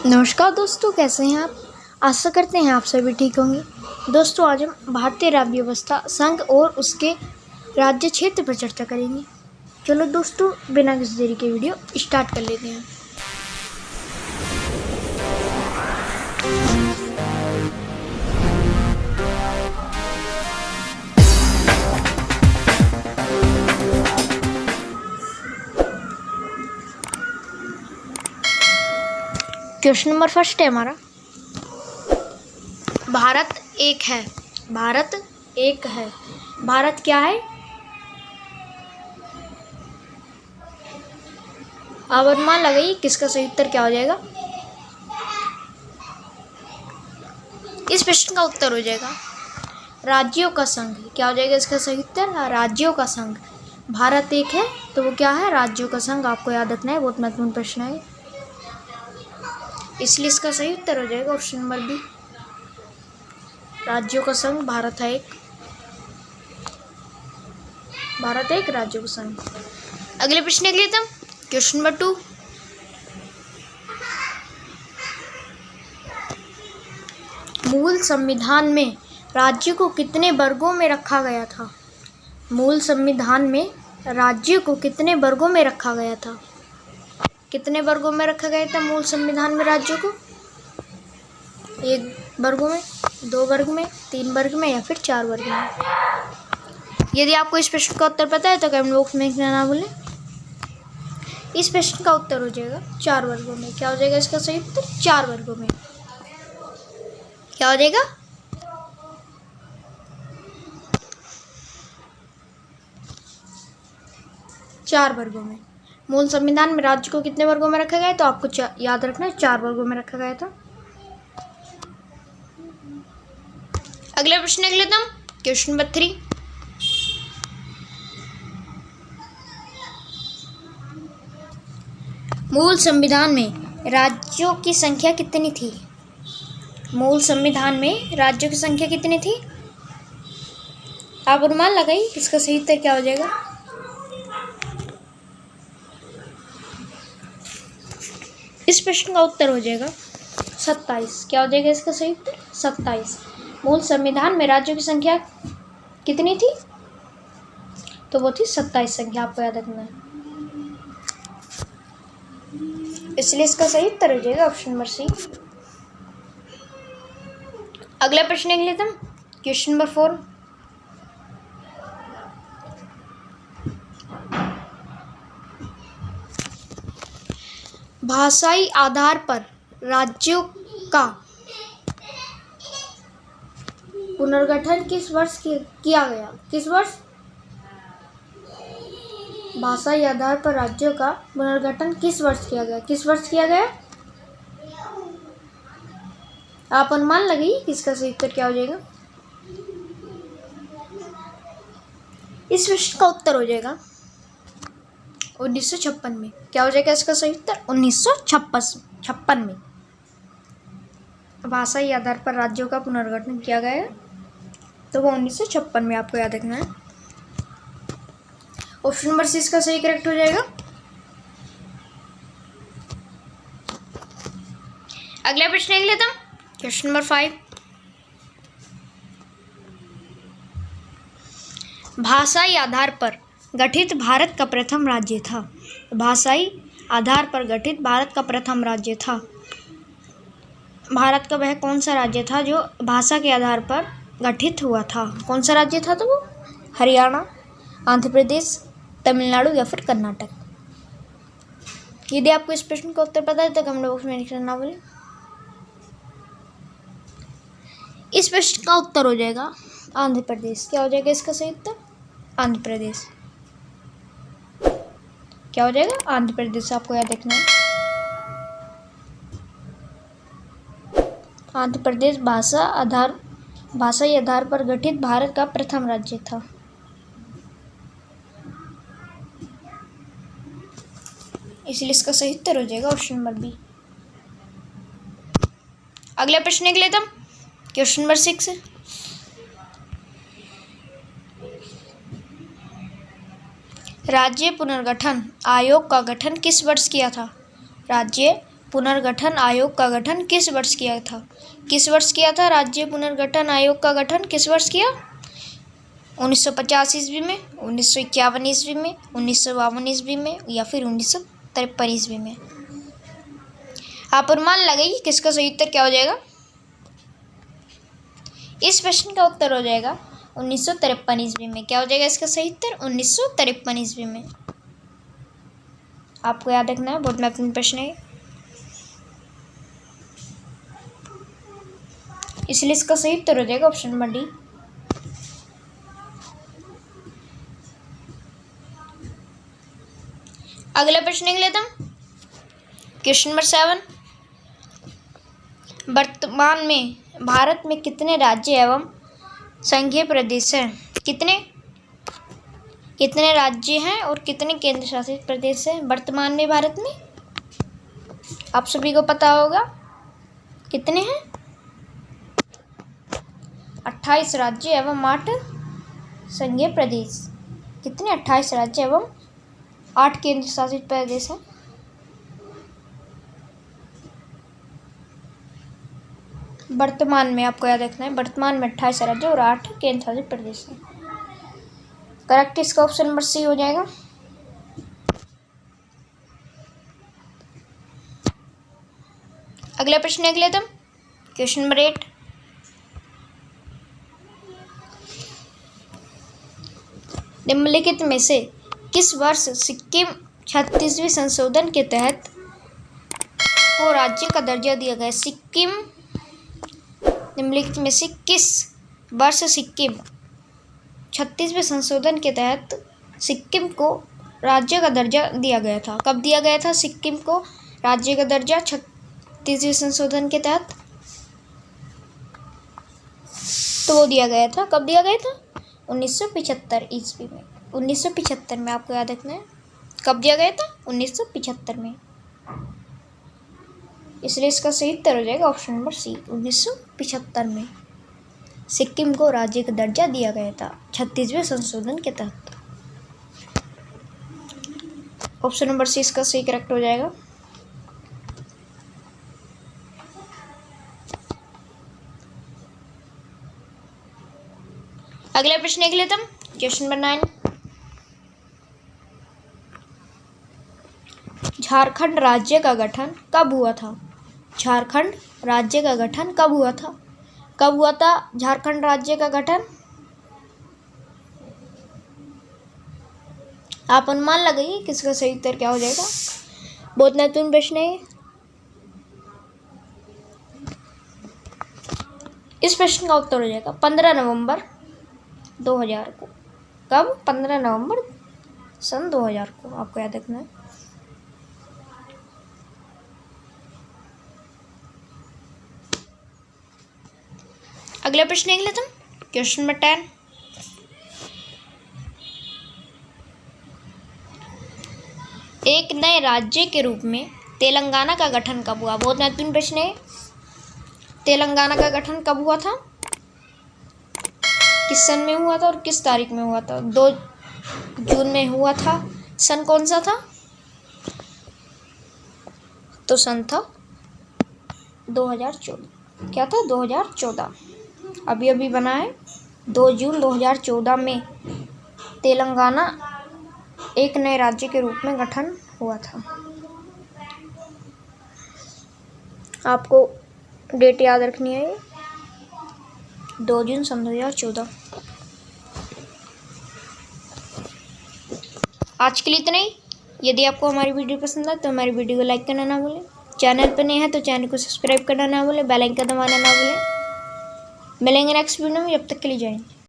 नमस्कार दोस्तों, कैसे हैं आप। आशा करते हैं आप सभी ठीक होंगे। दोस्तों, आज हम भारतीय राज्य व्यवस्था संघ और उसके राज्य क्षेत्र पर चर्चा करेंगे। चलो दोस्तों, बिना किसी देरी के वीडियो स्टार्ट कर लेते हैं। क्वेश्चन नंबर फर्स्ट है हमारा, भारत एक है। भारत एक है। भारत क्या है? आप अनुमान लगाइए किसका सही उत्तर क्या हो जाएगा। इस प्रश्न का उत्तर हो जाएगा राज्यों का संघ। क्या हो जाएगा इसका सही उत्तर? राज्यों का संघ। भारत एक है तो वो क्या है? राज्यों का संघ। आपको याद रखना है, बहुत महत्वपूर्ण प्रश्न है, इसलिए इसका सही उत्तर हो जाएगा ऑप्शन नंबर बी, राज्यों का संघ। भारत है एक। भारत एक राज्यों का संघ। अगले प्रश्न के लिए तुम क्वेश्चन नंबर 2, मूल संविधान में राज्यों को कितने वर्गों में रखा गया था? मूल संविधान में राज्यों को कितने वर्गों में रखा गया था? कितने वर्गों में रखा गया था मूल संविधान में राज्यों को? 1 वर्गों में, 2 वर्ग में, 3 वर्ग में या फिर 4 वर्ग में? यदि आपको इस प्रश्न का उत्तर पता है तो कमेंट बॉक्स में लिखना ना भूलें। इस प्रश्न का उत्तर हो जाएगा 4 वर्गों में। क्या हो जाएगा इसका सही उत्तर? 4 वर्गों में। क्या हो जाएगा? चार वर्गों में। मूल संविधान में राज्य को कितने वर्गों में रखा गया है? तो आपको याद रखना है 4 वर्गों में रखा गया था। अगला प्रश्न देख लेते हम, क्वेश्चन नंबर 3, मूल संविधान में राज्यों की संख्या कितनी थी? मूल संविधान में राज्यों की संख्या कितनी थी? आप अनुमान लगाइए इसका सही उत्तर क्या हो जाएगा। इस प्रश्न का उत्तर हो जाएगा 27। क्या हो जाएगा इसका सही उत्तर? 27। मूल संविधान में राज्यों की संख्या कितनी थी? तो वो थी 27 संख्या, आपको याद रखना है, इसलिए इसका सही उत्तर हो जाएगा ऑप्शन नंबर सी। अगला प्रश्न देख लेते हैं, क्वेश्चन नंबर 4, भाषाई आधार पर राज्यों का पुनर्गठन किस वर्ष किया गया? किस वर्ष? भाषाई आधार पर राज्यों का पुनर्गठन किस वर्ष किया गया? किस वर्ष किया गया? आप अनुमान लगाइए इसका सही उत्तर क्या हो जाएगा। इस प्रश्न का उत्तर हो जाएगा 1956 में। क्या हो जाएगा इसका सही उत्तर? 1956 में भाषाई आधार पर राज्यों का पुनर्गठन किया गया है, तो वो 1956 में, आपको याद रखना है। ऑप्शन नंबर सी इसका सही करेक्ट हो जाएगा। अगला प्रश्न देख लेता हूं, क्वेश्चन नंबर 5, भाषाई आधार पर गठित भारत का प्रथम राज्य था। भाषाई आधार पर गठित भारत का प्रथम राज्य था। भारत का वह कौन सा राज्य था जो भाषा के आधार पर गठित हुआ था? कौन सा राज्य था? तो वो हरियाणा, आंध्र प्रदेश, तमिलनाडु या फिर कर्नाटक। यदि आपको इस प्रश्न का उत्तर पता है तो कमेंट बॉक्स में लिखना ना भूलें। इस प्रश्न का उत्तर हो जाएगा आंध्र प्रदेश। क्या हो जाएगा इसका सही उत्तर? आंध्र प्रदेश। क्या हो जाएगा? आंध्र प्रदेश, आपको याद रखना है। आंध्र प्रदेश भाषाई आधार पर गठित भारत का प्रथम राज्य था। इसलिए इसका सही उत्तर हो जाएगा ऑप्शन नंबर बी। अगला प्रश्न देख लेते हैं, क्वेश्चन नंबर 6, राज्य पुनर्गठन आयोग का गठन किस वर्ष किया था? राज्य पुनर्गठन आयोग का गठन किस वर्ष किया था? किस वर्ष किया था राज्य पुनर्गठन आयोग का गठन? किस वर्ष किया? 1950 ईस्वी में, 1951 ईस्वी में, 1952 ईस्वी में या फिर 1953 ईस्वी में? आप अनुमान लगाइए किसका सही उत्तर क्या हो जाएगा। इस प्रश्न का उत्तर हो जाएगा 1953 ईस्वी में। क्या हो जाएगा इसका सही उत्तर? 1953 ईस्वी में। आपको याद रखना है, बहुत महत्वपूर्ण प्रश्न है, इसलिए इसका सही उत्तर हो जाएगा ऑप्शन नंबर डी। अगला प्रश्न देख लेते हैं, क्वेश्चन नंबर 7। वर्तमान में भारत में कितने राज्य एवं संघीय प्रदेश हैं? कितने राज्य हैं और कितने केंद्र शासित प्रदेश हैं वर्तमान में भारत में? आप सभी को पता होगा कितने हैं? 28 राज्य एवं 8 संघीय प्रदेश। कितने? 28 राज्य एवं 8 केंद्र शासित प्रदेश हैं। वर्तमान में आपको याद रखना है, वर्तमान में 28 राज्य और 8 केंद्र शासित प्रदेश हैं। करेक्ट इसका ऑप्शन नंबर सी हो जाएगा। अगला प्रश्न देख लेते हैं, क्वेश्चन नंबर 8। निम्नलिखित में से किस वर्ष सिक्किम 36वें संशोधन के तहत को राज्य का दर्जा दिया गया? सिक्किम, निम्नलिखित में से किस वर्ष सिक्किम 36वें संशोधन के तहत सिक्किम को राज्य का दर्जा दिया गया था? कब दिया गया था सिक्किम को राज्य का दर्जा 36वें संशोधन के तहत? तो वो दिया गया था, कब दिया गया था? 1975 ईस्वी में। 1975 में आपको याद रखना है, कब दिया गया था? 1975 में। इसलिए इसका सही उत्तर हो जाएगा ऑप्शन नंबर सी, 1975 में सिक्किम को राज्य का दर्जा दिया गया था 36वें संशोधन के तहत। ऑप्शन नंबर सी इसका सही करेक्ट हो जाएगा। अगला प्रश्न देख लेते हैं, क्वेश्चन नंबर 9। झारखंड राज्य का गठन कब हुआ था? झारखंड राज्य का गठन कब हुआ था? कब हुआ था झारखंड राज्य का गठन? आप अनुमान लगाइए किसका सही उत्तर क्या हो जाएगा। बहुत महत्वपूर्ण प्रश्न है। इस प्रश्न का उत्तर हो जाएगा 15 नवंबर 2000 को। कब? 15 नवंबर सन 2000 को, आपको याद रखना है। अगला प्रश्न देख लेते हैं, क्वेश्चन नंबर 10। एक नए राज्य के रूप में तेलंगाना का गठन कब हुआ? बहुत महत्वपूर्ण प्रश्न है। तेलंगाना का गठन कब हुआ था? किस सन में हुआ था और किस तारीख में हुआ था? 2 जून में हुआ था। सन कौन सा था? तो सन था 2014। क्या था? 2014। अभी अभी बना है। 2 जून 2014 में तेलंगाना एक नए राज्य के रूप में गठन हुआ था। आपको डेट याद रखनी है, 2 जून सन 2014। आज के लिए इतना ही। यदि आपको हमारी वीडियो पसंद आए तो हमारी वीडियो को लाइक करना ना भूलें। चैनल पर नए हैं तो चैनल को सब्सक्राइब करना ना भूलें, बेल आइकन दबाना ना भूलें। मिलेंगे नेक्स्ट वीडियो में, जब तक के लिए जय हिंद।